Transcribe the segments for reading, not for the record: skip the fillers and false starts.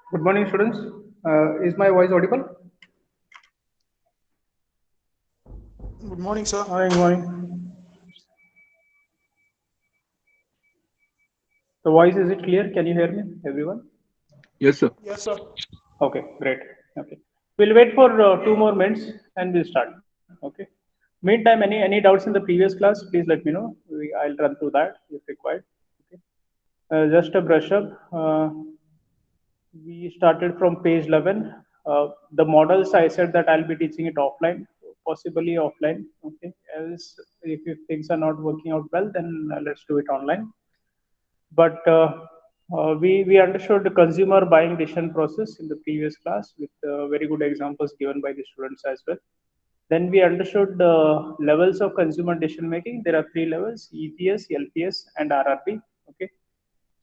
Good morning, students. Is my voice audible? Good morning, sir. Morning, morning. The voice is it clear? Can you hear me, everyone? Yes, sir. Yes, sir. Okay, great. Okay, we'll wait for 2 more minutes and we'll start. Okay. Meantime, any doubts in the previous class? Please let me know. I'll run through that if required. Okay. Just a brush up. We started from page 11. The models I said that I'll be teaching it offline, possibly offline. Okay, else if things are not working out well, then let's do it online. But we understood the consumer buying decision process in the previous class with very good examples given by the students as well. Then we understood the levels of consumer decision making. There are three levels: EPS, LPS, and RRP. Okay,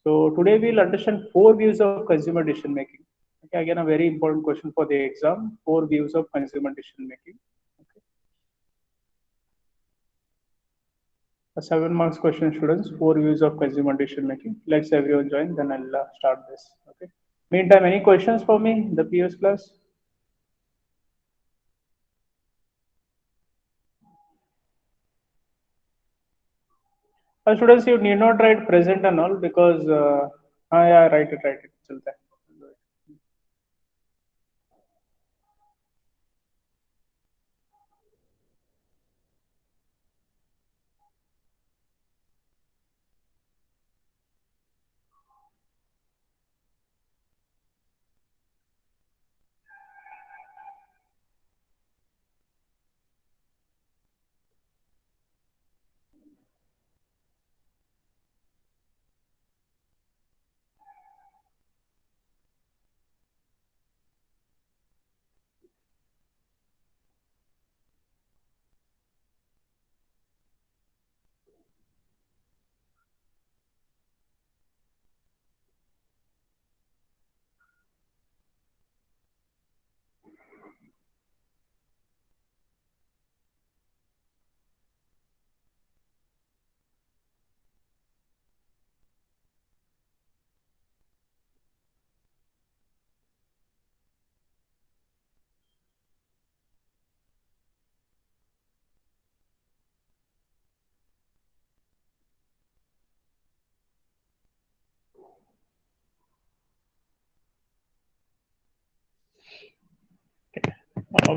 so today we'll understand four views of consumer decision making. Okay, again a very important question for the exam. Four views of consumer decision making. Okay. A 7 marks question, students. Four views of consumer decision making. Let's everyone join. Then I'll start this. Okay. Meantime, any questions for me in the previous class? Students, you need not write present and all because yeah, write it. चलता है.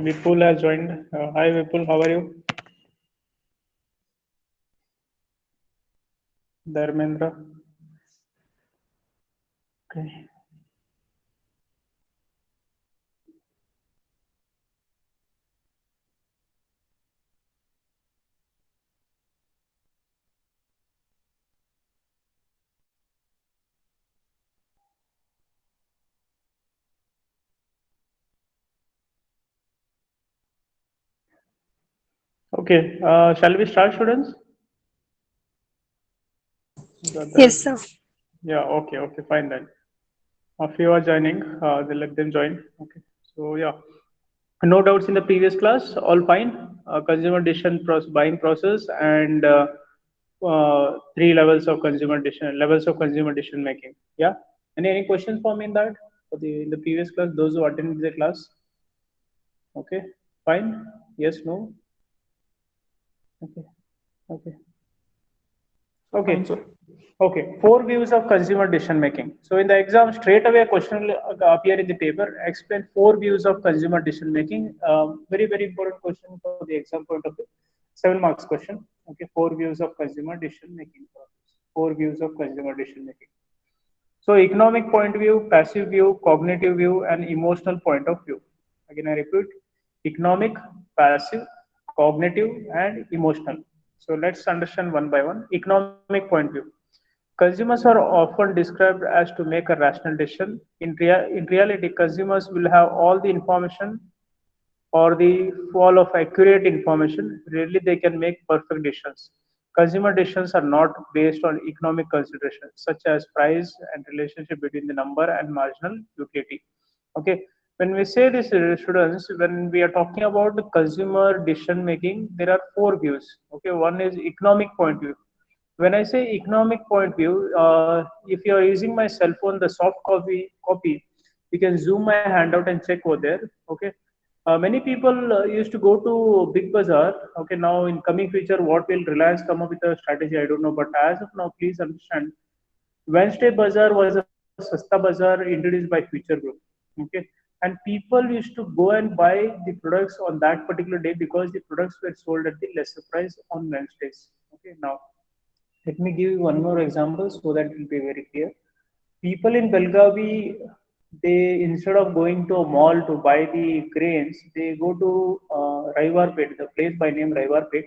Vipul has joined. Hi Vipul, how are you? Dharmendra. Okay. Okay. Shall we start, students? Yes, sir. Yeah. Okay. Okay. Fine then. A few are joining. Then let them join. Okay. So yeah. No doubts in the previous class. All fine. Consumer decision process, buying process, and three levels of consumer decision making. Yeah. Any questions for me in that for the in the previous class? Those who attended the class. Okay. Fine. Yes. No. Okay. Okay. Fine, Okay. sir. Okay. Four views of consumer decision making. So in the exam, straight away a question will appear in the paper. Explain four views of consumer decision making. Very important question for the exam point of view. 7 marks question. Okay. Four views of consumer decision making process. Four views of consumer decision making. So economic point of view, passive view, cognitive view, and emotional point of view. Again, I repeat: economic, passive, cognitive, and emotional. So let's understand one by one. Economic point of view. Consumers are often described as to make a rational decision. In reality, consumers will have all the information or the fall of accurate information. Rarely they can make perfect decisions. Consumer decisions are not based on economic considerations such as price and relationship between the number and marginal utility. Okay, when we say this, students, when we are talking about the consumer decision making, there are four views. Okay, one is economic point of view. When I say economic point of view, if you are using my cell phone, the soft copy, You can zoom my handout and check over there. Okay. Many people used to go to Big Bazaar. Okay, now in coming future, what will Reliance come up with a strategy? I don't know. But as of now, please understand, Wednesday Bazaar was a Sasta Bazaar introduced by Future Group. Okay, and people used to go and buy the products on that particular day because the products were sold at the lesser price on Wednesdays. Okay, now let me give you one more example so that it will be very clear. People in Belgavi, they instead of going to a mall to buy the grains, they go to Raivarpet, the place by name Raivarpet.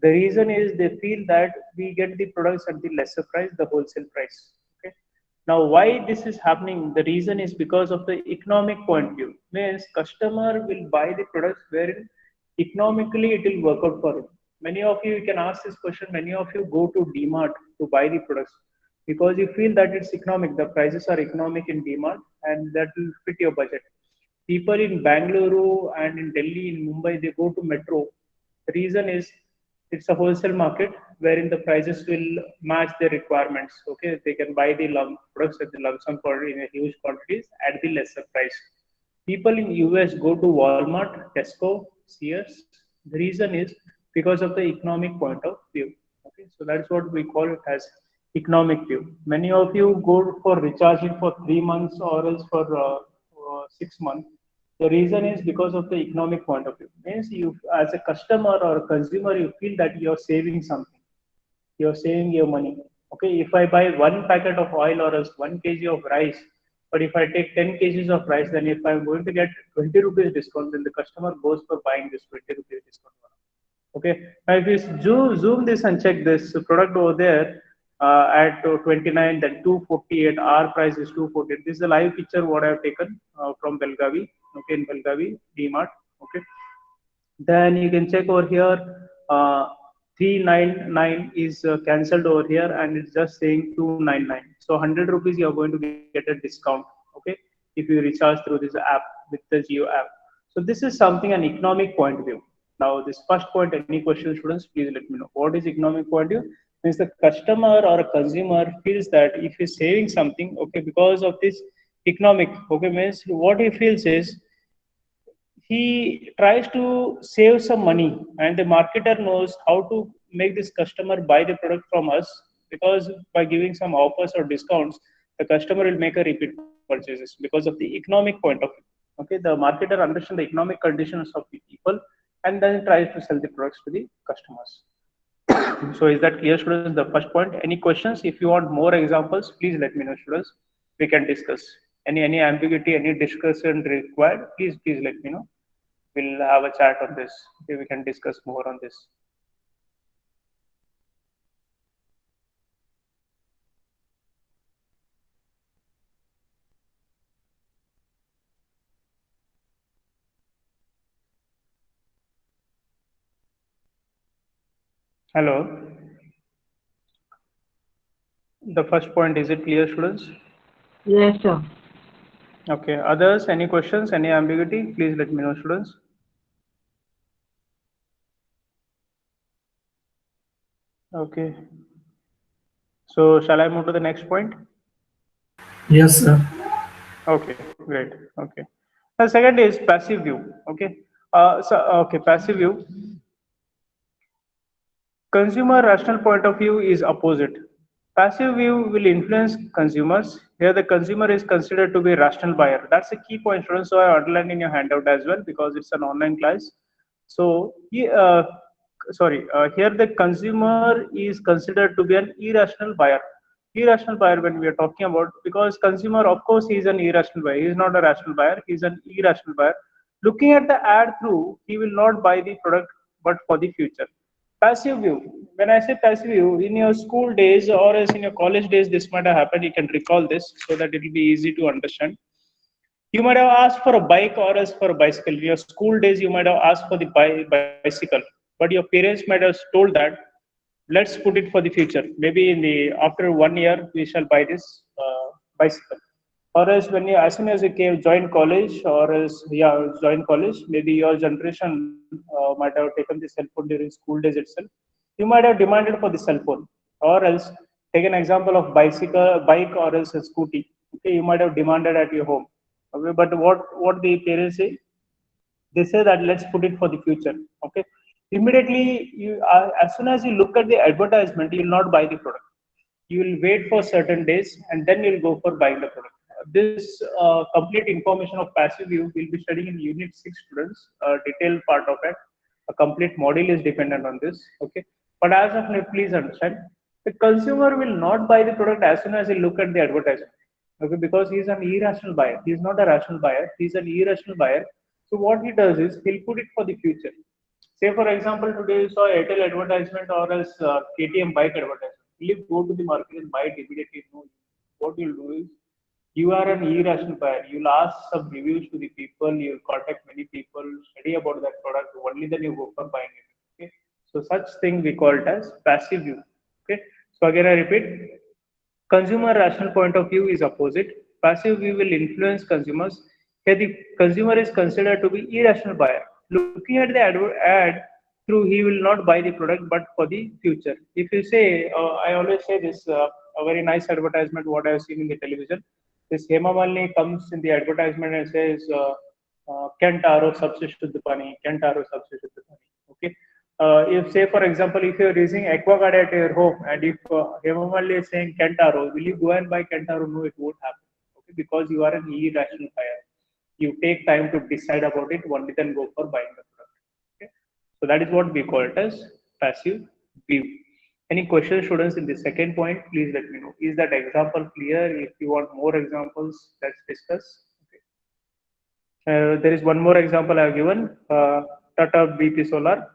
The reason is they feel that we get the products at the lesser price, the wholesale price. Okay. Now, why this is happening? The reason is because of the economic point of view. Means customer will buy the products wherein economically it will work out for him. Many of you can ask this question. Many of you go to DMart to buy the products because you feel that it's economic. The prices are economic in DMart, and that will fit your budget. People in Bangalore and in Delhi, in Mumbai, they go to metro. The reason is it's a wholesale market wherein the prices will match their requirements. Okay, they can buy the lump products at the lump sum for in a huge quantities at the lesser price. People in US go to Walmart, Tesco, Sears. The reason is because of the economic point of view. Okay, so that's what we call it as economic view. Many of you go for recharging for 3 months or else for 6 months. The reason is because of the economic point of view. Means you, as a customer or a consumer, you feel that you're saving something. You're saving your money. Okay, if I buy one packet of oil or else 1 kg of rice, but if I take 10 kgs of rice, then if I'm going to get 20 rupees discount, then the customer goes for buying this 20 rupees discount. Okay, now if you zoom this and check this product over there at 29, then 248, our price is 248. This is a live picture what I have taken from Belgavi, okay, in Belgavi, DMart, okay. Then you can check over here, 399 is cancelled over here and it's just saying 299. So 100 rupees you are going to get a discount, okay, if you recharge through this app with the Geo app. So this is something an economic point of view. Now this first point, any questions, students, please let me know. What is economic point of view? Means the customer or a consumer feels that if he's saving something, okay, because of this economic, okay, means what he feels is he tries to save some money, and the marketer knows how to make this customer buy the product from us, because by giving some offers or discounts, the customer will make a repeat purchases because of the economic point of view. Okay, the marketer understands the economic conditions of the people and then tries to sell the products to the customers. So is that clear, students? The first point. Any questions? If you want more examples, please let me know, students. We can discuss. Any ambiguity, any discussion required, please let me know. We'll have a chat on this. Okay, we can discuss more on this. Hello. The first point, is it clear, students? Yes, sir. Okay. Others, any questions, any ambiguity? Please let me know, students. Okay. So shall I move to the next point? Yes, sir. Okay, great. Okay. The second is passive view. Okay. Okay, passive view. Consumer rational point of view is opposite. Passive view will influence consumers. Here the consumer is considered to be a rational buyer. That's a key point, students. So I underlined in your handout as well because it's an online class. So here the consumer is considered to be an irrational buyer. Irrational buyer when we are talking about, because consumer, of course, he is an irrational buyer. He is not a rational buyer. He is an irrational buyer. Looking at the ad through, he will not buy the product, but for the future. Passive view. When I say passive view, in your school days or as in your college days, this might have happened. You can recall this so that it will be easy to understand. You might have asked for a bike or as for a bicycle. In your school days, you might have asked for the bicycle, but your parents might have told that let's put it for the future. Maybe in the after 1 year we shall buy this bicycle. Or else when you, as soon as you came join college or else join college, maybe your generation might have taken the cell phone during school days itself. You might have demanded for the cell phone, or else take an example of bicycle, bike or else a scooty. Okay, you might have demanded at your home. Okay, but what the parents say? They say that let's put it for the future. Okay, immediately as soon as you look at the advertisement, you will not buy the product. You will wait for certain days and then you'll go for buying the product. This complete information of passive view will be studying in Unit 6 students, detailed part of it. A complete module is dependent on this. Okay, but as of now, please understand, the consumer will not buy the product as soon as he look at the advertisement. Okay, because he is an irrational buyer. He is not a rational buyer. He is an irrational buyer. So what he does is he'll put it for the future. Say for example, today you saw Airtel advertisement or as KTM bike advertisement. Will you go to the market and buy it immediately? No. What you'll do is you are an irrational buyer. You'll ask some reviews to the people. You'll contact many people, study about that product. Only then you go for buying it. Okay. So such thing we call it as passive view. Okay. So again I repeat, consumer rational point of view is opposite. Passive view will influence consumers. Here the consumer is considered to be irrational buyer. Looking at the ad through, he will not buy the product, but for the future. If you say, I always say this, a very nice advertisement what I have seen in the television. This Hema Malini comes in the advertisement and says, Kentaro sabse shuddh pani, Kentaro sabse shuddh pani. Okay. If say for example, if you are using AquaGuard at your home and if Hema Malini is saying Kentaro, will you go and buy Kentaro? No, it won't happen. Okay, because you are an irrational buyer. You take time to decide about it, only then go for buying the product. Okay? So that is what we call it as passive view. Any questions, students, in the second point? Please let me know. Is that example clear? If you want more examples, let's discuss. Okay. There is one more example I have given, Tata BP Solar,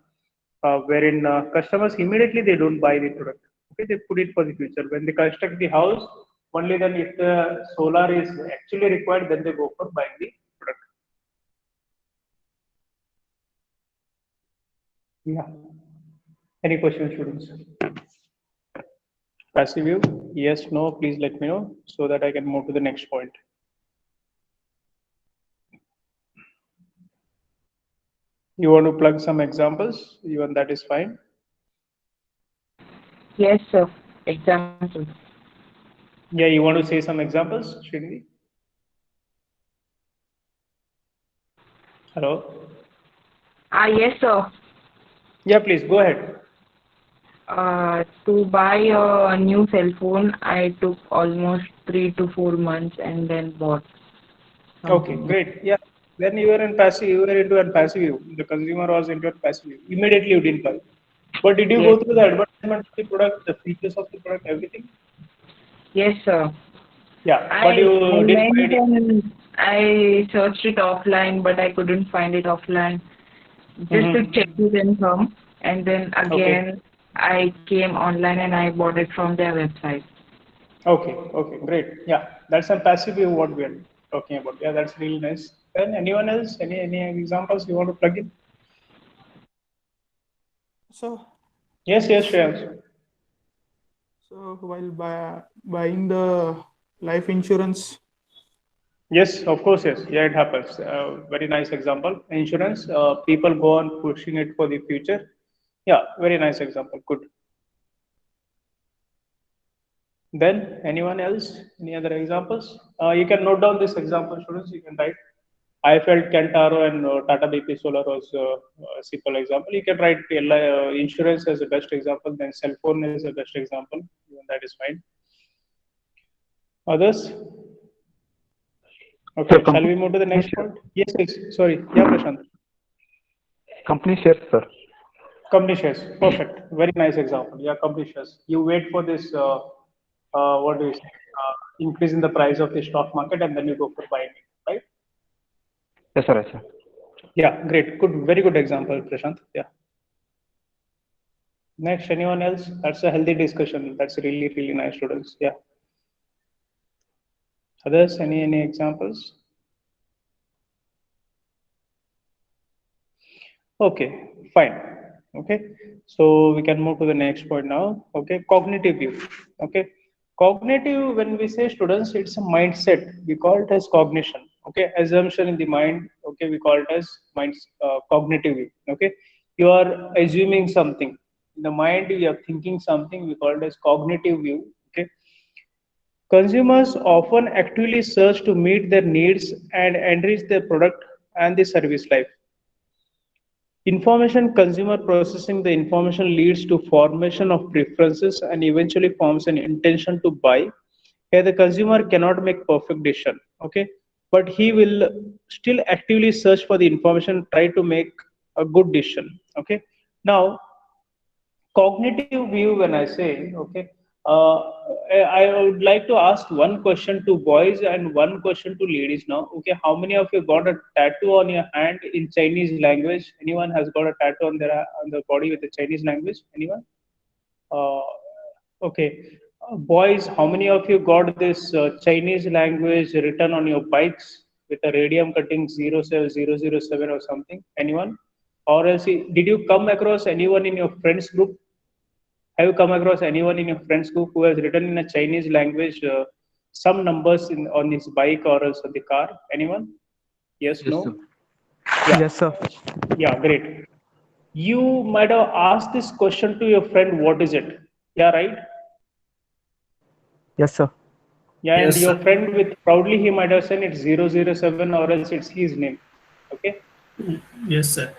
wherein customers immediately they don't buy the product. Okay, they put it for the future. When they construct the house, only then if the solar is actually required, then they go for buying the product. Yeah. Any questions, students? Passive view? Yes, no, please let me know so that I can move to the next point. You want to plug some examples? Even that is fine. Yes, sir. Example. Yeah, you want to say some examples, Srinidhi? Hello? Yes, sir. Yeah, please go ahead. To buy a new cell phone, I took almost 3 to 4 months and then bought. Okay, great. Yeah. Then you were in passive, you were into a passive view. The consumer was into a passive view. Immediately you didn't buy. But did you Yes. go through the advertisement of the product, the features of the product, everything? Yes, sir. Yeah, I but you didn't buy went it. and I searched it offline, but I couldn't find it offline. Just to check it and come, and then again I came online and I bought it from their website. Okay, great. Yeah, that's a passive view what we are talking about. Yeah, that's really nice. Then anyone else? Any examples you want to plug in? So, Yes, Shreyans. so while buying the life insurance, Yes, of course, yes. Yeah, it happens. Very nice example. Insurance, people go on pushing it for the future. Yeah, very nice example. Good. Then anyone else? Any other examples? You can note down this example, students. You can write. I felt Kentaro and Tata BP Solar was a simple example. You can write insurance as the best example. Then cell phone is the best example. Even that is fine. Others? Okay. Shall we move to the next point? Yes, yes. Sorry. Yeah, Prashant. Company shares, sir. Company shares. Perfect. Very nice example. Yeah, company shares. You wait for this, what do you say, increase in the price of the stock market and then you go for buying it, right? Yes, sir. Yes, sir. Yeah, great. Good. Very good example, Prashant. Yeah. Next, anyone else? That's a healthy discussion. That's really, really nice, students. Yeah. Others, any examples? Okay, fine. Okay, so we can move to the next point now. Okay, cognitive view. Okay, cognitive, when we say students, it's a mindset. We call it as cognition. Okay, assumption in the mind. Okay, we call it as cognitive view. Okay, you are assuming something in the mind. You are thinking something. We call it as cognitive view. Okay, Consumers often actively search to meet their needs and enrich their product and the service life. Information consumer processing the information leads to formation of preferences and eventually forms an intention to buy. Here the consumer cannot make perfect decision, okay, but he will still actively search for the information, try to make a good decision, okay. Now cognitive view, when I say, okay, uh, I would like to ask one question to boys and one question to ladies now. Okay, how many of you got a tattoo on your hand in Chinese language? Anyone has got a tattoo on their body with the Chinese language? Anyone? uh, okay. Boys, how many of you got this Chinese language written on your bikes with a radium cutting 07007 or something? Anyone? Or else, did you come across anyone in your friends group? Have you come across anyone in your friends group who has written in a Chinese language some numbers on his bike or else on the car? Anyone? Yes, Yes, sir. no? Yeah, Yes, sir. yeah, great. You might have asked this question to your friend, what is it? Yeah, right? Yes, sir. Yeah, and Yes, your sir. friend with proudly he might have said it's 007 or else it's his name. Okay. Yes, sir.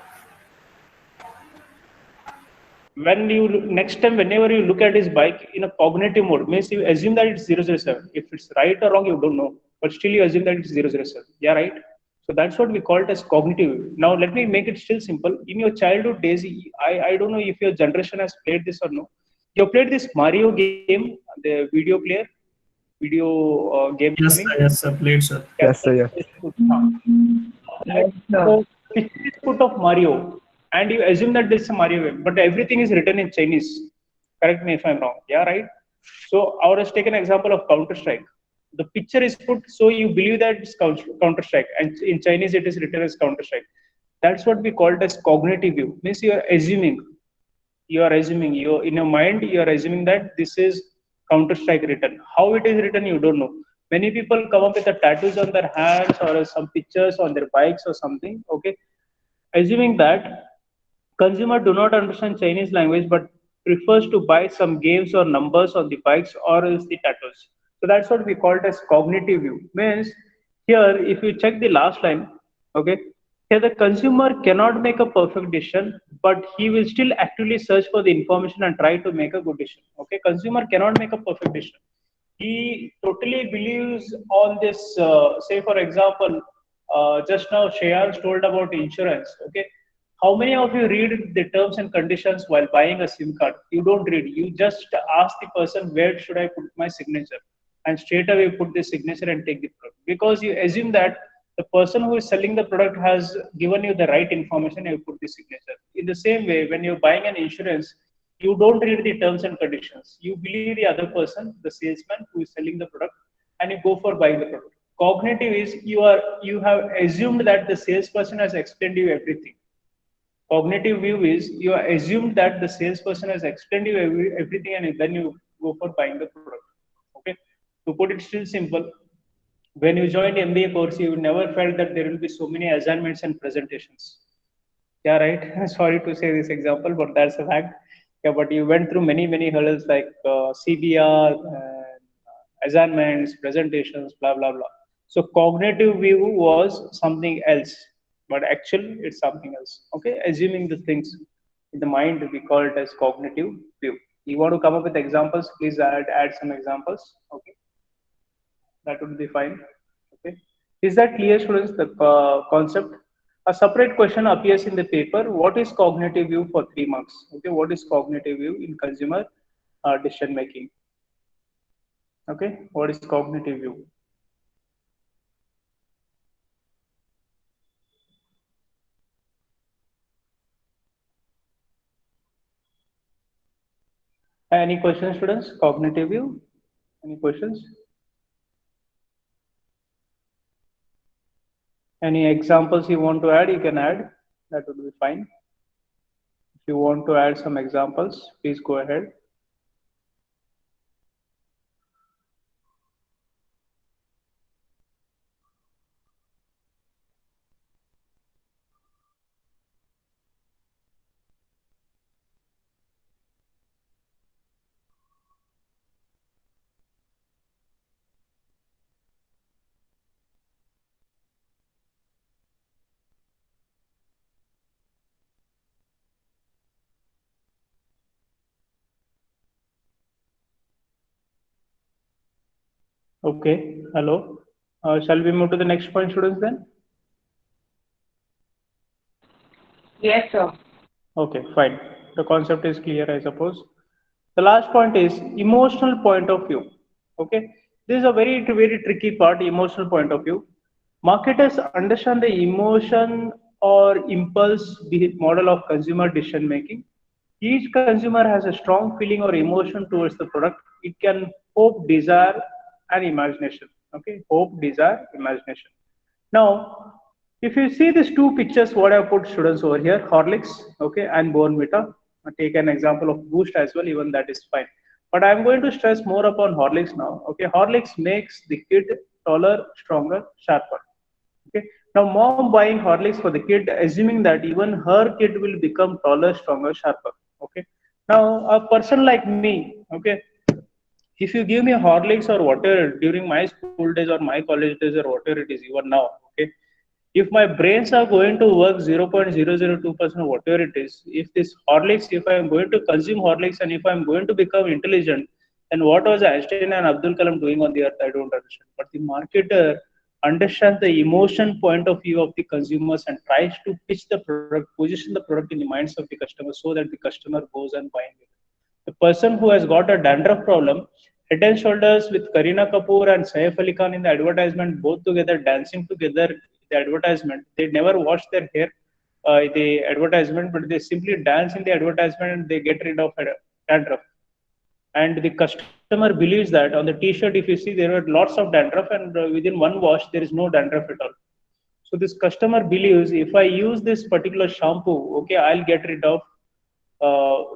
When you next time, whenever you look at his bike in a cognitive mode, means you assume that it's 007. If it's right or wrong, you don't know, but still you assume that it's 007. Yeah, right. So that's what we call it as cognitive. Now let me make it still simple. In your childhood days, I don't know if your generation has played this or no. You played this Mario game, the video player, video gaming. Yes, sir. Yes, sir. Played, sir. Yeah, Yes, sir. Yes. Yes, sir. the picture is put of Mario, and you assume that this is a Mario game, but everything is written in Chinese. Correct me if I'm wrong. Yeah, right. So, I was take an example of Counter Strike. The picture is put so you believe that it's Counter Strike, and in Chinese it is written as Counter Strike. That's what we call it as cognitive view. Means you in your mind you are assuming that this is Counter Strike written. How it is written, you don't know. Many people come up with the tattoos on their hands or some pictures on their bikes or something, okay, assuming that consumer do not understand Chinese language but prefers to buy some games or numbers on the bikes or else the tattoos. So that's what we call it as cognitive view. Means here, if you check the last line, okay, here the consumer cannot make a perfect decision, but he will still actively search for the information and try to make a good decision. Okay, consumer cannot make a perfect decision. He totally believes on this. Say, for example, just now Shayal told about insurance. Okay, how many of you read the terms and conditions while buying a SIM card? You don't read. You just ask the person, where should I put my signature? And straight away you put the signature and take the product. Because you assume that the person who is selling the product has given you the right information, you put the signature. In the same way, when you're buying an insurance, you don't read the terms and conditions. You believe the other person, the salesman who is selling the product, and you go for buying the product. Cognitive is you have assumed that the salesperson has explained you everything. Cognitive view is you are assumed that the salesperson has explained you everything and then you go for buying the product. Okay. To put it still simple, when you joined MBA course, you never felt that there will be so many assignments and presentations. Yeah, right. Sorry to say this example, but that's a fact. Yeah, but you went through many hurdles like CBR, assignments, presentations, blah blah blah. So cognitive view was something else, but actually it's something else. Okay, assuming the things in the mind, we call it as cognitive view. You want to come up with examples? Please add some examples. Okay, that would be fine. Okay, is that clear, students? The concept. A separate question appears in the paper. What is cognitive view for 3 marks? Okay, what is cognitive view in consumer decision making? Okay, what is cognitive view? Any questions, students? Cognitive view? Any questions? Any examples you want to add, you can add. That would be fine. If you want to add some examples, please go ahead. Okay, hello. Shall we move to the next point, students, then? Yes, sir. Okay, fine. The concept is clear, I suppose. The last point is emotional point of view. Okay, this is a very tricky part, emotional point of view. Marketers understand the emotion or impulse model of consumer decision making. Each consumer has a strong feeling or emotion towards the product. It can hope, desire, and imagination. Okay, hope, desire, imagination. Now, if you see these two pictures, what I put students over here, Horlicks, okay, and Bournvita. Take an example of Boost as well, even that is fine. But I'm going to stress more upon Horlicks now. Okay, Horlicks makes the kid taller, stronger, sharper. Okay. Now, mom buying Horlicks for the kid, assuming that even her kid will become taller, stronger, sharper. Okay. Now, a person like me, okay, if you give me Horlicks or whatever during my school days or my college days or whatever it is, even now, okay, if my brains are going to work 0.002% whatever it is, if this Horlicks, if I'm going to consume Horlicks and if I'm going to become intelligent, then what was Einstein and Abdul Kalam doing on the earth? I don't understand. But the marketer understands the emotion point of view of the consumers and tries to pitch the product, position the product in the minds of the customer so that the customer goes and buys it. The person who has got a dandruff problem, head and shoulders with Kareena Kapoor and Saif Ali Khan in the advertisement, both together dancing together in the advertisement. They never wash their hair in the advertisement, but they simply dance in the advertisement and they get rid of dandruff. And the customer believes that on the T-shirt, if you see, there are lots of dandruff, and within one wash, there is no dandruff at all. So this customer believes if I use this particular shampoo, okay, I'll get rid of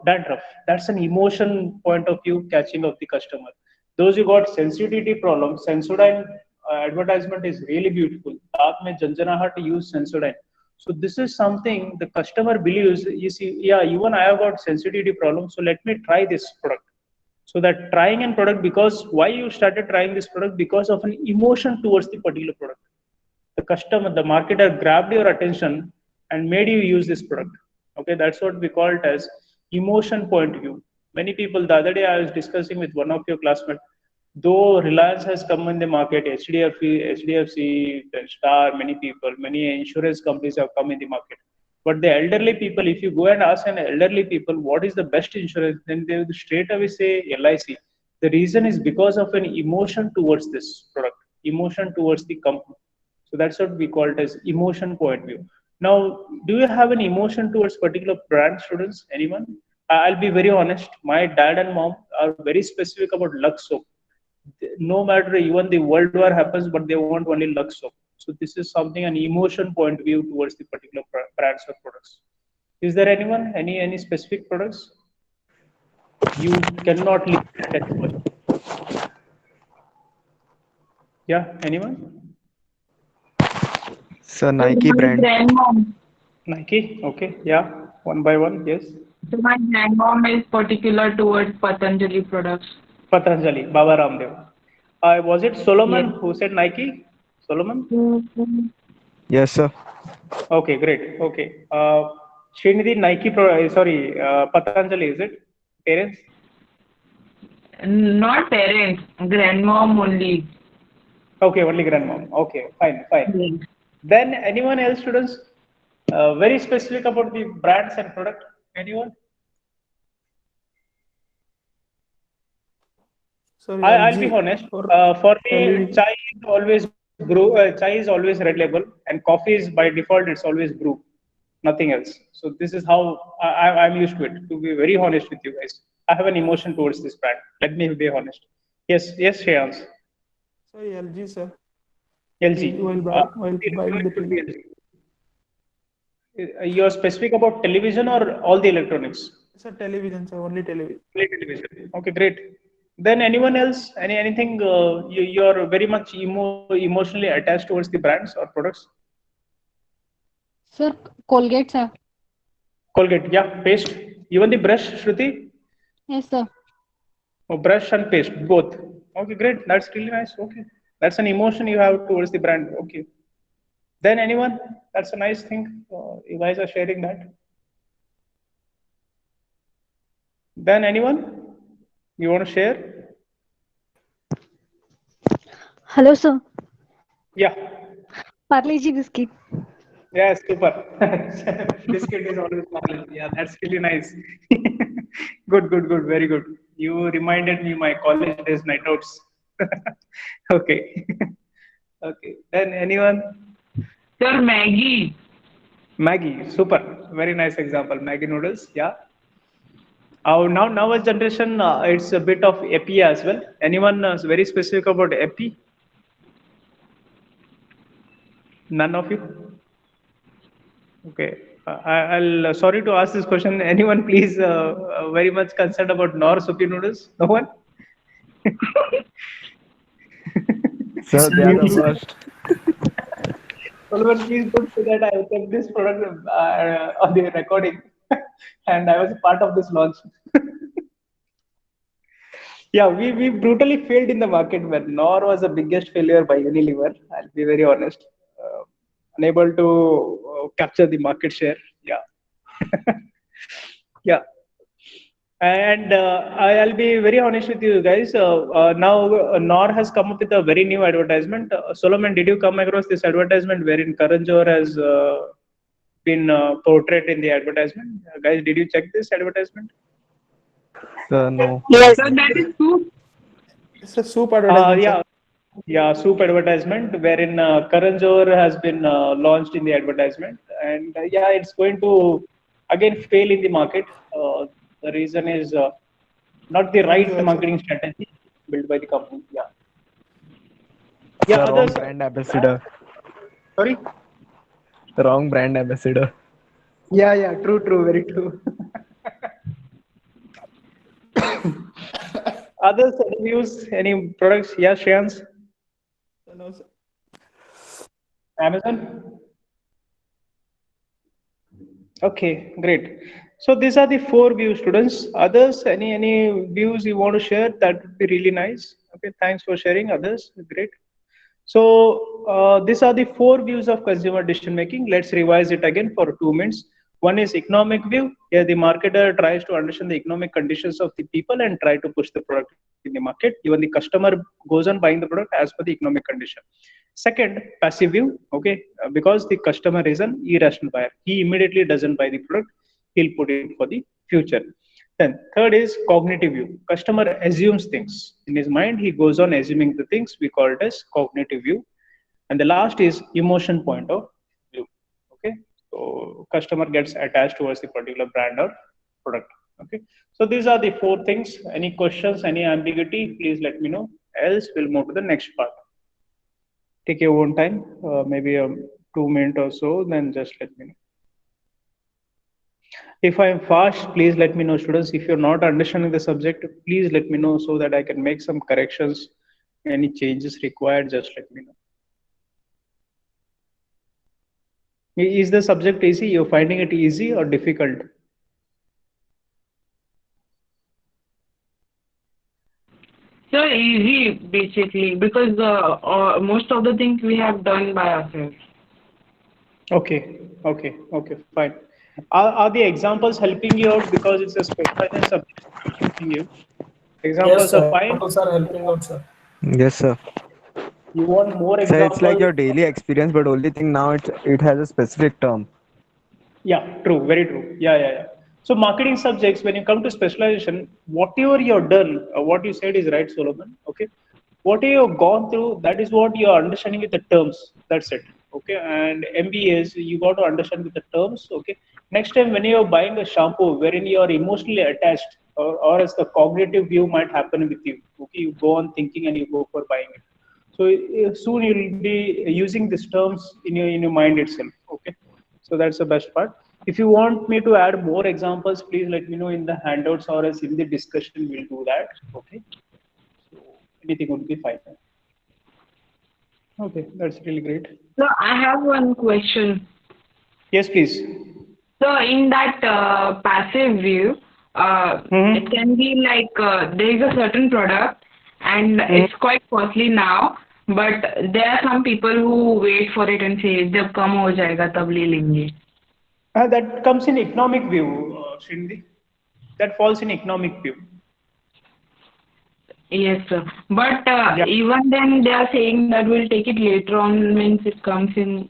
dandruff. That's an emotion point of view catching of the customer. Those who got sensitivity problems, Sensodyne advertisement is really beautiful. Aap mein janjanahat use Sensodyne. So this is something the customer believes. You see, yeah, even I have got sensitivity problems, so let me try this product. So that trying an product, because why you started trying this product, because of an emotion towards the particular product. The customer, the marketer grabbed your attention and made you use this product. Okay, that's what we call it as emotion point of view. Many people, the other day I was discussing with one of your classmates, though Reliance has come in the market, HDFC, Star, many people, many insurance companies have come in the market. But the elderly people, if you go and ask an elderly people what is the best insurance, then they will straight away say LIC. The reason is because of an emotion towards this product, emotion towards the company. So that's what we call it as emotion point of view. Now, do you have an emotion towards particular brand, students? Anyone? I'll be very honest. My dad and mom are very specific about Lux soap. No matter even the world war happens, but they want only Lux soap. So this is something an emotion point of view towards the particular brands or products. Is there anyone? Any specific products? You cannot leave it at all. Yeah, anyone? So So Nike my brand. grandmom, Nike, okay, yeah, one by one, yes. so my grandmom is particular towards Patanjali products. Patanjali, Baba Ramdev. Was it Yes. Solomon who said Nike? Solomon? Yes, sir. Okay, great. Okay. Srinidhi, Nike, Patanjali, is it? Parents? Not parents, grandmom only. Okay, only grandmom. Okay, fine, fine. Yes. Then anyone else, students? Very specific about the brands and product. Anyone? Sorry, I'll be LG honest. or For me, LED. chai is always brew. Chai is always red label, and coffee is by default. It's always brew, nothing else. So this is how I'm used to it. To be very honest with you guys, I have an emotion towards this brand. Let me be honest. Yes, yes, Shreyans. Sorry, LG, sir. LG. While The buying the electronics should be TV. LG. You're specific about television or all the electronics? Sir, television, sir. Only television. Only television. Okay, great. Then anyone else? Anything you're very much emotionally attached towards the brands or products? Sir, Colgate, sir. Colgate, yeah, paste. Even the brush, Shruti? Yes, sir. Oh, brush and paste, both. Okay, great. That's really nice. Okay. That's an emotion you have towards the brand. Okay. Then anyone? That's a nice thing. You guys are sharing that. Then anyone? You want to share? Hello, sir. Yeah. Parle-G biscuit. Yeah, super. Biscuit is always knowledge. Yeah, that's really nice. Good, good, good. Very good. You reminded me my college days night outs. Okay. Okay. Then anyone? Sir, Maggie. Maggie. Super. Very nice example. Maggie noodles. Yeah. Now our generation, it's a bit of epi as well. Anyone very specific about epi? None of you? Okay. I'll sorry to ask this question. Anyone please very much concerned about Nor Supi noodles? No one? Sir, they are the worst. Solomon, please don't say that I kept this product on the recording and I was part of this launch. Yeah, we brutally failed in the market when Nor was the biggest failure by Unilever. I'll be very honest. Unable to capture the market share. Yeah. Yeah. And I'll be very honest with you guys. Now, Nor has come up with a very new advertisement. Solomon, did you come across this advertisement wherein Karan Johar has been portrayed in the advertisement? Guys, did you check this advertisement? Sir, no. Sir, that is soup. It's a soup advertisement, Yeah, sir. yeah, soup advertisement wherein Karan Johar has been launched in the advertisement, and yeah, it's going to again fail in the market. The reason is not the Karan right Johar, sir. marketing strategy built by the company. Yeah, yeah. Sir, wrong Others, brand ambassador. sorry. Wrong brand ambassador. Yeah, yeah. True, true. Very true. Others, any views, any products? Yeah, Shreyans, So, no, sir. Amazon. Okay, great. So these are the four views, students. Others, any views you want to share? That would be really nice. Okay, thanks for sharing. Others, great. So these are the four views of consumer decision making. Let's revise it again for 2 minutes. One is economic view. Here the marketer tries to understand the economic conditions of the people and try to push the product in the market. Even the customer goes on buying the product as per the economic condition. Second, passive view. Okay, because the customer is an irrational buyer. He immediately doesn't buy the product. He'll put it for the future. Then third is cognitive view. Customer assumes things in his mind. He goes on assuming the things. We call it as cognitive view. And the last is emotion point of view. Okay, so customer gets attached towards the particular brand or product. Okay, so these are the four things. Any questions, any ambiguity, please let me know. Else we'll move to the next part. Take your own time, maybe a 2 minute or so, then just let me know. If I am fast, please let me know, students. If you're not understanding the subject, please let me know so that I can make some corrections. Any changes required, just let me know. Is the subject easy? You're finding it easy or difficult? So easy, basically, because most of the things we have done by ourselves. Okay, okay, okay, fine. Are the examples helping you out because it's a specialized subject helping you? Yes, Examples are sir. fine. Examples are helping out, sir. Yes, sir. You want more Sir, it's like examples? your daily experience, but only thing now it has a specific term. Yeah, true, very true. Yeah, yeah, yeah. So marketing subjects, when you come to specialization, whatever you're done, what you said is right, Solomon. Okay, whatever you've gone through, that is what you're understanding with the terms. That's it. Okay, and MBAs, you got to understand with the terms. Okay, next time when you're buying a shampoo, wherein you're emotionally attached, or as the cognitive view might happen with you. Okay, you go on thinking and you go for buying it. So soon you'll be using these terms in your mind itself. Okay, so that's the best part. If you want me to add more examples, please let me know in the handouts or else in the discussion. We'll do that. Okay, so anything would be fine. Okay, that's really great. So I have one question. Yes, please. So in that passive view, Mm-hmm. it can be like there is a certain product and it's quite costly now, but there are some people who wait for it and say, "जब कम हो जाएगा तब ले लेंगे." That comes in economic view, Shrindi. That falls in economic view. Yes, sir. But Yeah. even then, they are saying that we'll take it later on, means it comes in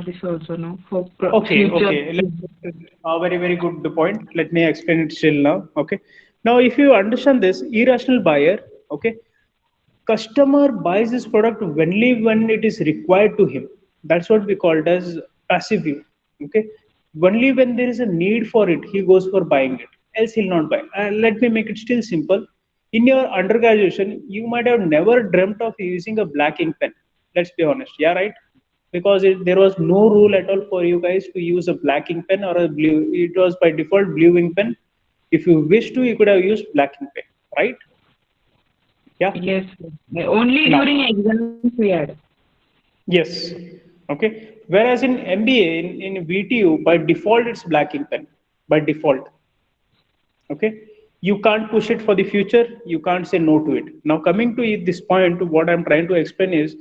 this also, no? For Okay, future. okay. Very good point. Let me explain it still now. Okay. Now, if you understand this, irrational buyer, okay, customer buys this product only when it is required to him. That's what we call it as passive view. Okay. Only when there is a need for it, he goes for buying it. Else he'll not buy. Let me make it still simple. In your undergraduation, you might have never dreamt of using a black ink pen. Let's be honest. Yeah, right? Because there was no rule at all for you guys to use a black ink pen or a blue. It was by default blue ink pen. If you wish to, you could have used black ink pen, right? Yeah. Yes, sir. Only Now, during exams we had. yes. Okay. Whereas in MBA, in VTU, by default, it's black ink pen. By default. Okay. You can't push it for the future. You can't say no to it. Now, coming to this point, what I'm trying to explain is,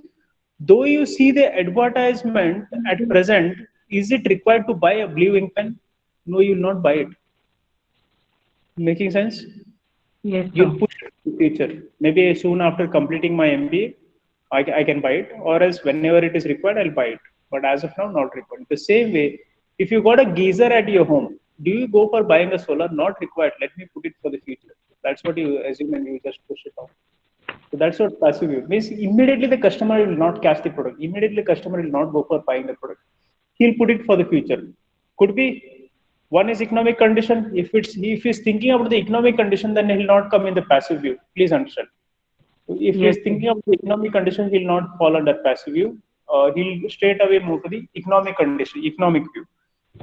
though you see the advertisement at present, is it required to buy a blue ink pen? No, you will not buy it. Making sense? Yes, sir. You'll push it to the future. Maybe soon after completing my MBA, I can buy it, or else whenever it is required, I'll buy it. But as of now, not required. The same way, if you got a geyser at your home, do you go for buying a solar? Not required. Let me put it for the future. That's what you assume and you just push it off. So that's what passive view means. Immediately the customer will not catch the product. Immediately the customer will not go for buying the product. He'll put it for the future. Could be one is economic condition. If he's thinking about the economic condition, then he'll not come in the passive view. Please understand. If Yes, he's sir. thinking of the economic condition, he'll not fall under passive view. He'll straight away move to the economic condition, economic view.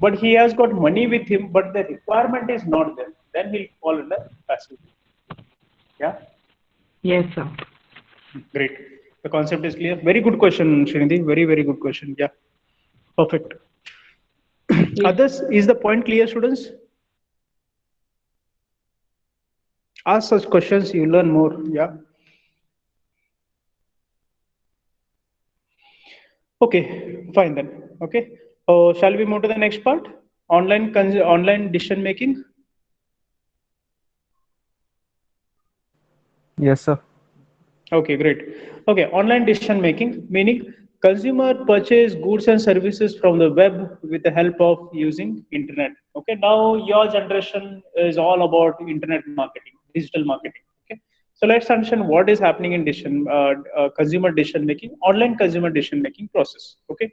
But he has got money with him, but the requirement is not there. Then he'll fall under passive view. Yeah. Yes, sir. Great. The concept is clear. Very good question, Srinidhi. Very good question. Yeah. Perfect. Yes. Others, is the point clear, students? Ask such questions, you learn more. Yeah. Okay, fine then. Okay. Shall we move to the next part? Online decision making. Yes, sir. Okay, great. Okay, online decision making, meaning consumer purchase goods and services from the web with the help of using internet. Okay, now your generation is all about internet marketing, digital marketing. Okay, so let's understand what is happening in consumer decision making, online consumer decision making process. Okay,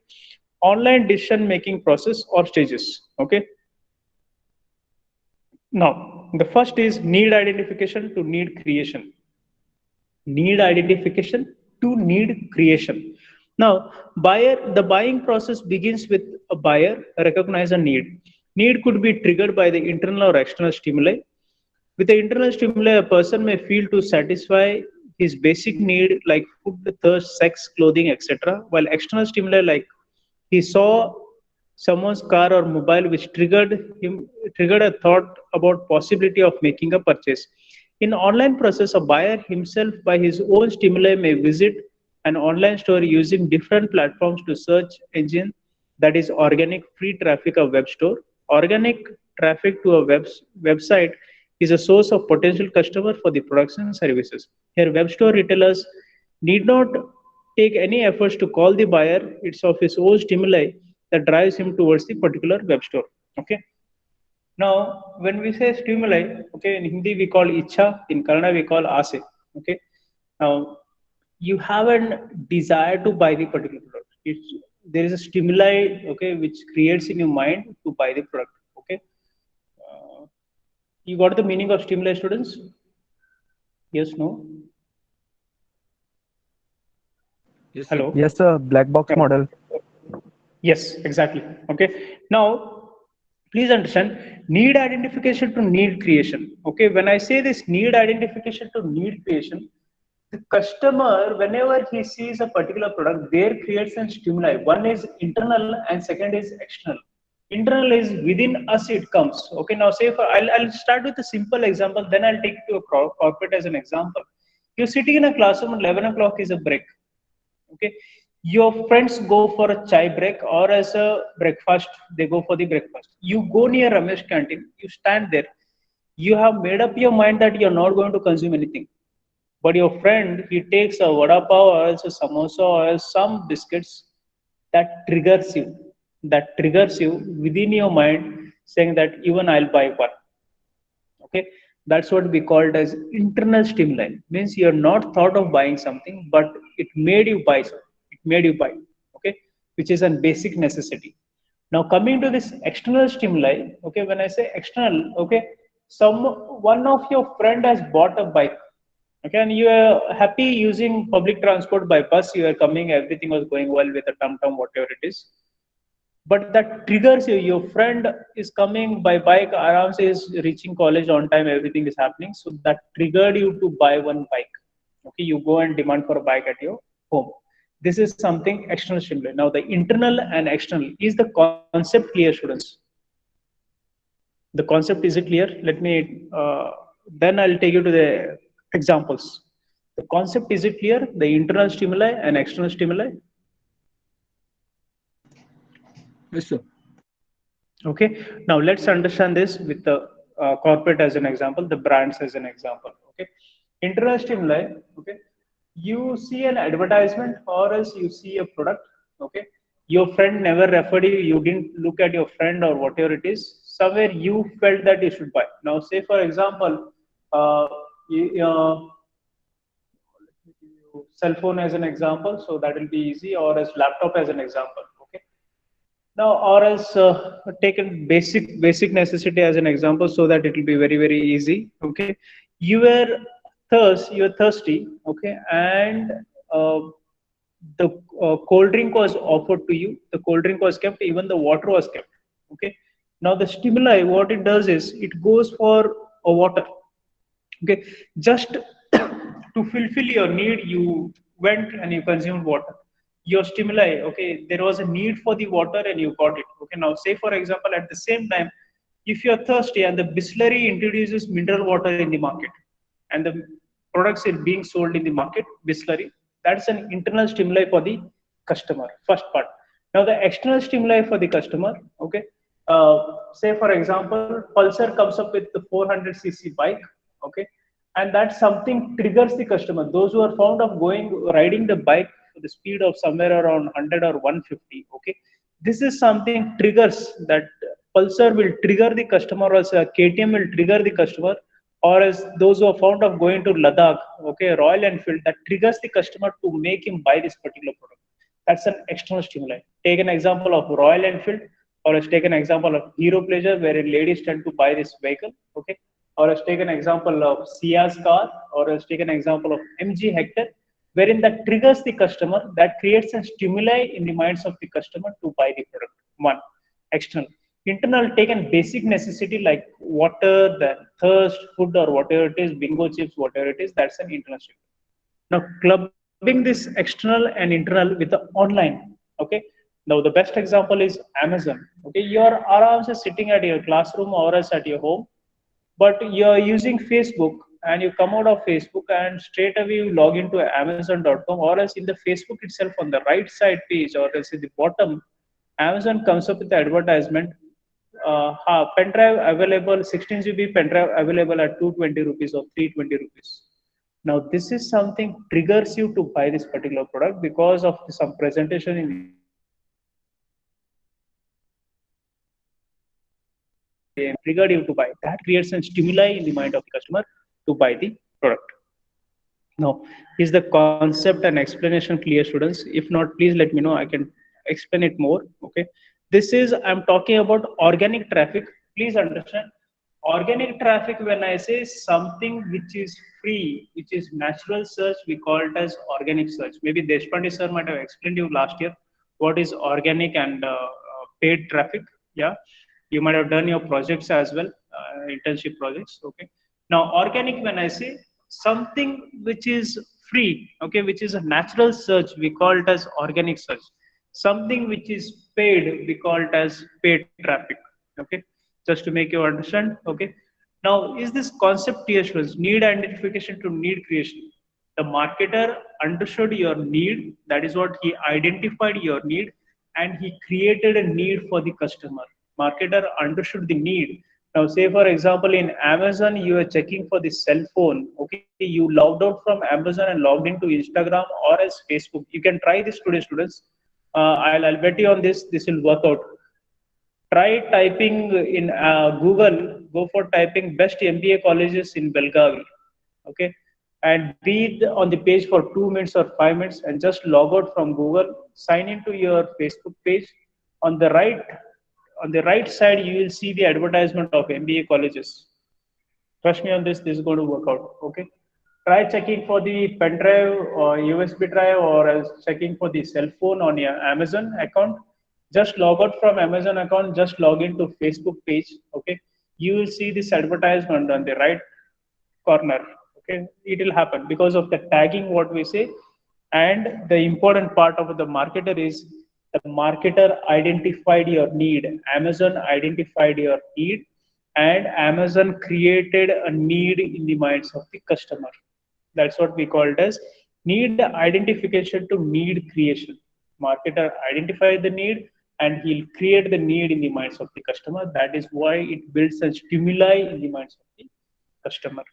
online decision making process or stages. Okay, now the first is need identification to need creation. Need identification to need creation. Now, the buying process begins with a buyer recognize a need. Need could be triggered by the internal or external stimuli. With the internal stimuli, a person may feel to satisfy his basic need like food, thirst, sex, clothing, etc. While external stimuli like he saw someone's car or mobile which triggered a thought about possibility of making a purchase. In online process, a buyer himself by his own stimuli may visit an online store using different platforms to search engine that is organic free traffic a web store. Organic traffic to a website is a source of potential customer for the products and services. Here, web store retailers need not take any efforts to call the buyer. It's of his own stimuli that drives him towards the particular web store. Okay. Now, when we say stimuli, okay, in Hindi we call ichha, in Kannada we call ase. Okay. Now, you have a desire to buy the particular product. There is a stimuli, okay, which creates in your mind to buy the product. Okay. You got the meaning of stimuli, students? Yes, no? Hello? Yes, sir. Black box Yeah. model. Yes, exactly. Okay. Now, please understand need identification to need creation. Okay. When I say this need identification to need creation, the customer, whenever he sees a particular product, there creates a stimuli. One is internal and second is external. Internal is within us, it comes. Okay. Now, say for I'll start with a simple example, then I'll take to a corporate as an example. You're sitting in a classroom, 11 o'clock is a break. Okay, your friends go for a chai break or as a breakfast, they go for the breakfast. You go near Ramesh canteen, you stand there, you have made up your mind that you're not going to consume anything. But your friend, he takes a vada pav or else a samosa or else some biscuits that triggers you within your mind, saying that even I'll buy one. Okay, that's what we called as internal stimuli. Means you're not thought of buying something, but it made you buy something. It made you buy. Okay, which is a basic necessity. Now coming to this external stimuli. Okay, when I say external, okay, one of your friend has bought a bike. Okay, and you are happy using public transport by bus. You are coming, everything was going well with the tum tum, whatever it is, but that triggers you. Your friend is coming by bike, aram is reaching college on time, everything is happening, so that triggered you to buy one bike. Okay, you go and demand for a bike at your home. This is something external stimuli. Now the internal and external, is the concept clear, students? The concept, is it clear? Let me then I'll take you to the examples. The concept, is it clear? The internal stimuli and external stimuli. Yes, sir. Okay, now let's understand this with the corporate as an example, the brands as an example. Okay, internal stimuli. Okay, you see an advertisement or else you see a product. Okay, your friend never referred you, you didn't look at your friend or whatever it is, somewhere you felt that you should buy. Now say for example, you, cell phone as an example, so that will be easy, or as laptop as an example. Okay, now or else taken basic necessity as an example, so that it will be very easy. Okay, you were thirsty. Okay, and the cold drink was offered to you, the cold drink was kept, even the water was kept. Okay, now the stimuli, what it does is it goes for a water. Okay, just to fulfill your need, you went and you consumed water. Your stimuli, okay, there was a need for the water and you got it. Okay, now say for example, at the same time, if you're thirsty and the Bisleri introduces mineral water in the market, and the products are being sold in the market, Bisleri, that's an internal stimuli for the customer, first part. Now the external stimuli for the customer. Okay, say for example, Pulsar comes up with the 400cc bike. Okay, and that something triggers the customer, those who are fond of riding the bike for the speed of somewhere around 100 or 150. Okay, this is something triggers that Pulsar will trigger the customer, or else KTM will trigger the customer, or as those who are fond of going to Ladakh. Okay, Royal Enfield, that triggers the customer to make him buy this particular product. That's an external stimuli. Take an example of Royal Enfield, or let's take an example of Hero Pleasure, wherein ladies tend to buy this vehicle. Okay, or let's take an example of Sia's car, or let's take an example of MG Hector, wherein that triggers the customer, that creates a stimuli in the minds of the customer to buy the product. One, external. Internal, taken basic necessity like water, the thirst, food, or whatever it is, bingo chips, whatever it is, that's an internal stimuli. Now, clubbing this external and internal with the online. Okay, now the best example is Amazon. Okay, you're around sitting at your classroom or else at your home, but you're using Facebook, and you come out of Facebook and straight away you log into Amazon.com, or else in the Facebook itself on the right side page, or else in the bottom, Amazon comes up with the advertisement. Pen drive available, 16 GB pen drive available at 220 rupees or 320 rupees. Now, this is something triggers you to buy this particular product because of some presentation in triggered you to buy. That creates a stimuli in the mind of the customer to buy the product. Now, is the concept and explanation clear, students? If not, please let me know. I can explain it more. Okay. This is, I'm talking about organic traffic. Please understand. Organic traffic, when I say something which is free, which is natural search, we call it as organic search. Maybe Deshpande sir might have explained you last year what is organic and paid traffic. Yeah, you might have done your projects as well, internship projects. Okay. Now, organic, when I say something which is free, okay, which is a natural search, we call it as organic search. Something which is paid, we call it as paid traffic. Okay, just to make you understand. Okay, now is this concept clear, students? Need identification to need creation. The marketer understood your need, that is what he identified your need, and he created a need for the customer. Marketer understood the need, Now, say for example, in Amazon, you are checking for the cell phone. Okay, you logged out from Amazon and logged into Instagram or as Facebook. You can try this today, students. I'll bet you on this. This will work out. Try typing in Google. Go for typing best MBA colleges in Belgavi. Okay, and be on the page for 2 minutes or 5 minutes, and just log out from Google. Sign into your Facebook page. On the right on the right side, you will see the advertisement of MBA colleges. Trust me on this, this is going to work out. Okay. Try checking for the pen drive or USB drive, or else checking for the cell phone on your Amazon account. Just log out from Amazon account, just log into Facebook page. Okay. You will see this advertisement on the right corner. Okay. It will happen because of the tagging, what we say. And the important part of the marketer is the marketer identified your need. Amazon identified your need, and Amazon created a need in the minds of the customer. That's what we called as need identification to need creation. Marketer identified the need and he'll create the need in the minds of the customer. That is why it builds a stimuli in the minds of the customer.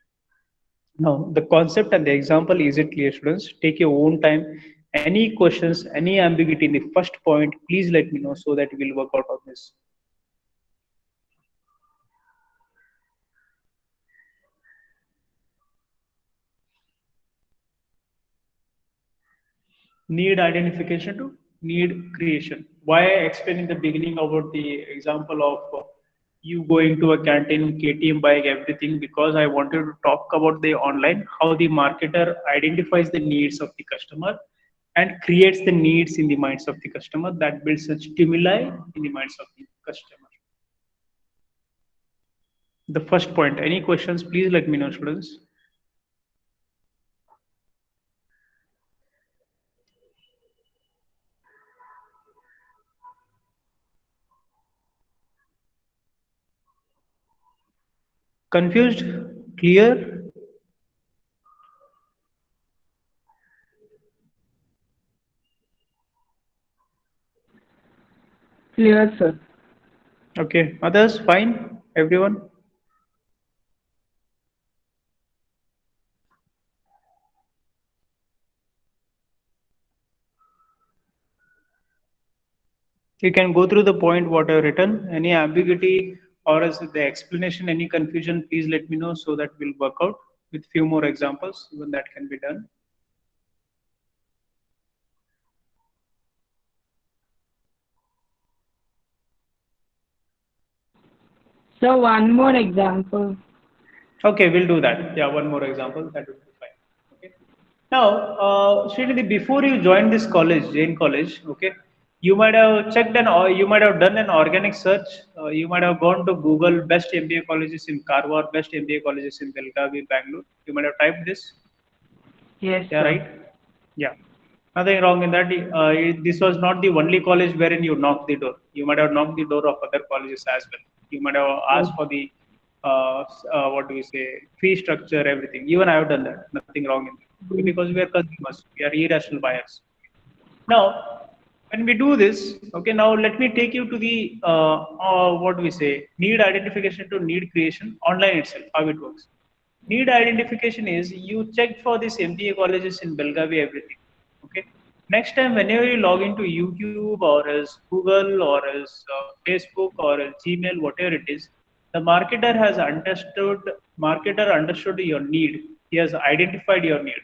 Now, the concept and the example, is it clear, students? Take your own time. Any questions, any ambiguity in the first point, please let me know so that we'll work out on this. Need identification to need creation. Why I explained in the beginning about the example of you going to a canteen, KTM buying everything, because I wanted to talk about the online, how the marketer identifies the needs of the customer and creates the needs in the minds of the customer, that builds a stimuli in the minds of the customer. The first point, any questions, please let me know, students. Confused? Clear? Clear, sir. Okay, others, fine, everyone? You can go through the point what I've written. Any ambiguity or as the explanation, any confusion, please let me know so that we'll work out with few more examples, even that can be done. So one more example. Okay, we'll do that. Yeah, one more example, that would be fine. Okay. Now, Srinidhi, before you joined this college, Jain College, okay, you might have checked or you might have done an organic search. You might have gone to Google best MBA colleges in Karwar, best MBA colleges in Belgavi, Bangalore. You might have typed this. Yes, Yeah, sir. right. Yeah, nothing wrong in that. This was not the only college wherein you knocked the door. You might have knocked the door of other colleges as well. You might have asked for the what do we say, fee structure, everything. Even I have done that. Nothing wrong in that. Okay, because we are consumers. We are irrational buyers. Now, when we do this, okay, now let me take you to the what do we say, need identification to need creation online itself, how it works. Need identification is you check for this MBA colleges in Belgavi, everything. Okay. Next time, whenever you log into YouTube or as Google or as Facebook or as Gmail, whatever it is, the marketer understood your need. He has identified your need.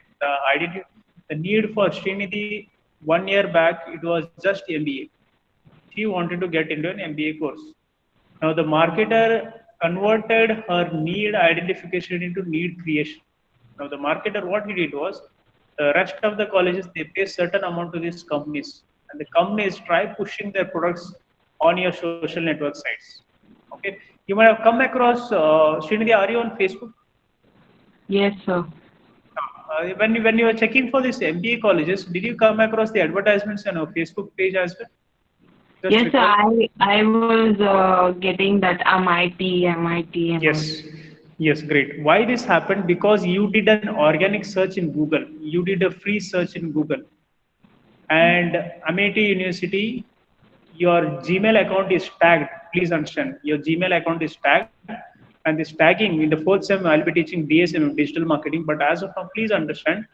The need for Srinidhi 1 year back, it was just MBA. She wanted to get into an MBA course. Now the marketer converted her need identification into need creation. Now the marketer, what he did was, the rest of the colleges, they pay certain amount to these companies, and the companies try pushing their products on your social network sites. Okay, you might have come across Srinidhi, are you on Facebook? Yes, sir. When you were checking for these MBA colleges, did you come across the advertisements on our Facebook page as well? Just Yes, sir. recall. I was getting that MIT. Yes, yes, great. Why this happened? Because you did an organic search in Google. You did a free search in Google. And Amity University, your Gmail account is tagged Please understand, your Gmail account is tagged, and this tagging in the fourth sem I'll be teaching DSM, digital marketing. But as of now, please understand,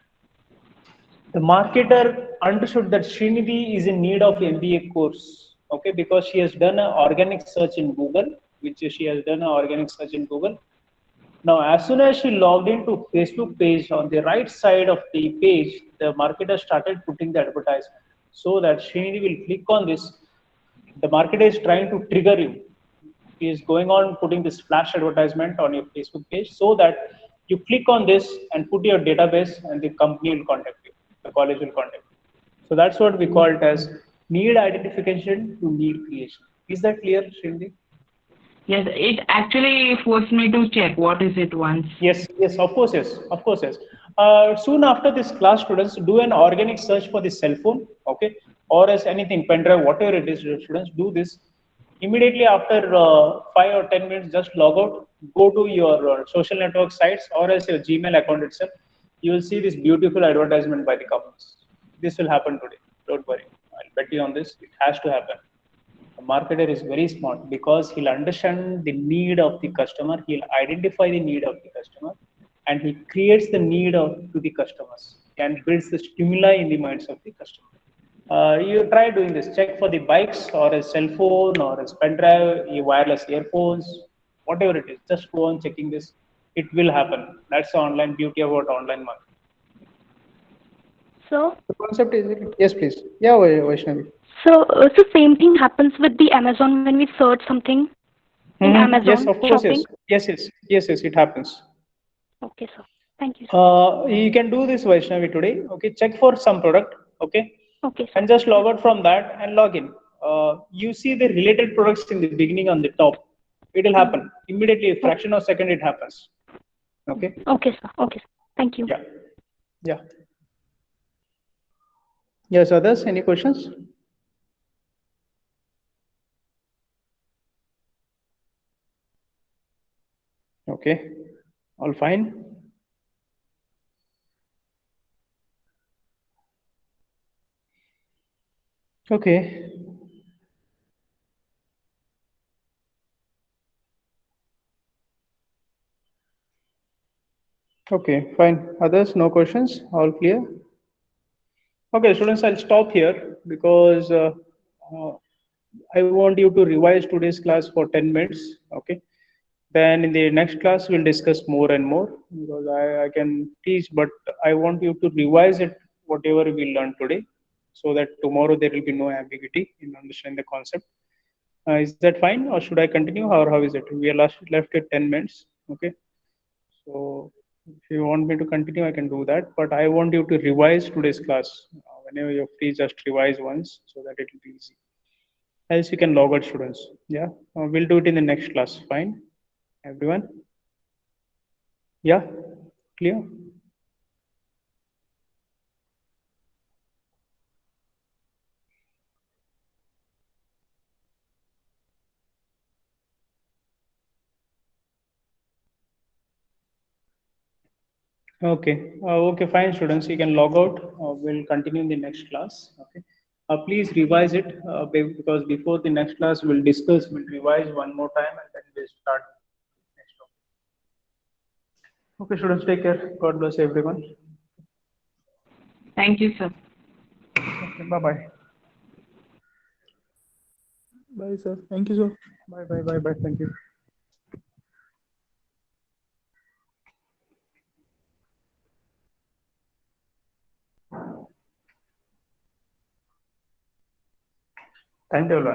the marketer understood that Srinidhi is in need of MBA course, okay, because she has done an organic search in Google, Now, as soon as she logged into Facebook page, on the right side of the page, the marketer started putting the advertisement so that Srinidhi will click on this. The marketer is trying to trigger you. He is going on putting this flash advertisement on your Facebook page so that you click on this and put your database, and the company will contact you. The college will contact you. So that's what we call it as need identification to need creation. Is that clear, Srinidhi? Yes, it actually forced me to check what is it once. Yes, of course, yes. Soon after this class, students, do an organic search for the cell phone, okay, or as anything, pen drive, whatever it is, students, do this. Immediately after 5 or 10 minutes, just log out, go to your social network sites or as your Gmail account itself. You will see this beautiful advertisement by the companies. This will happen today. Don't worry. I'll bet you on this. It has to happen. The marketer is very smart because he'll understand the need of the customer. He'll identify the need of the customer, and he creates the need to the customers and builds the stimuli in the minds of the customer. You try doing this. Check for the bikes or a cell phone or a pen drive, wireless earphones, whatever it is. Just go on checking this. It will happen. That's the online beauty about online marketing. So, The concept is, yes, please. Yeah, Vaishnavi. so same thing happens with the Amazon when we search something in Amazon Yes, of course, shopping. yes, it happens. Okay, sir. Thank you, sir. You can do this, Vaishnavi, today. Okay, check for some product. Okay, Okay, sir. and just log out from that and log in. You see the related products in the beginning on the top. It will happen immediately. A fraction of a second, it happens. Okay. Okay, sir. Okay, sir. Thank you. Yeah. Yes, others? Any questions? Okay. All fine. Okay. Okay, fine. Others, no questions? All clear? Okay, students, I'll stop here because I want you to revise today's class for 10 minutes. Okay. Then in the next class, we'll discuss more and more because I can teach, but I want you to revise it, whatever we learned today, so that tomorrow there will be no ambiguity in understanding the concept. Is that fine, or should I continue, or how is it? We are left at 10 minutes. Okay. So if you want me to continue, I can do that, but I want you to revise today's class. Whenever you're free, just revise once so that it will be easy. Else you can log out, students. Yeah, we'll do it in the next class. Fine, everyone. Yeah, clear. Okay, fine, students. You can log out. We'll continue in the next class. Okay. Please revise it because before the next class, we'll discuss, we'll revise one more time, and then we'll start next topic. Okay, students, take care. God bless everyone. Thank you, sir. Okay, bye-bye. Bye, sir. Thank you, sir. Bye. Thank you. Time table.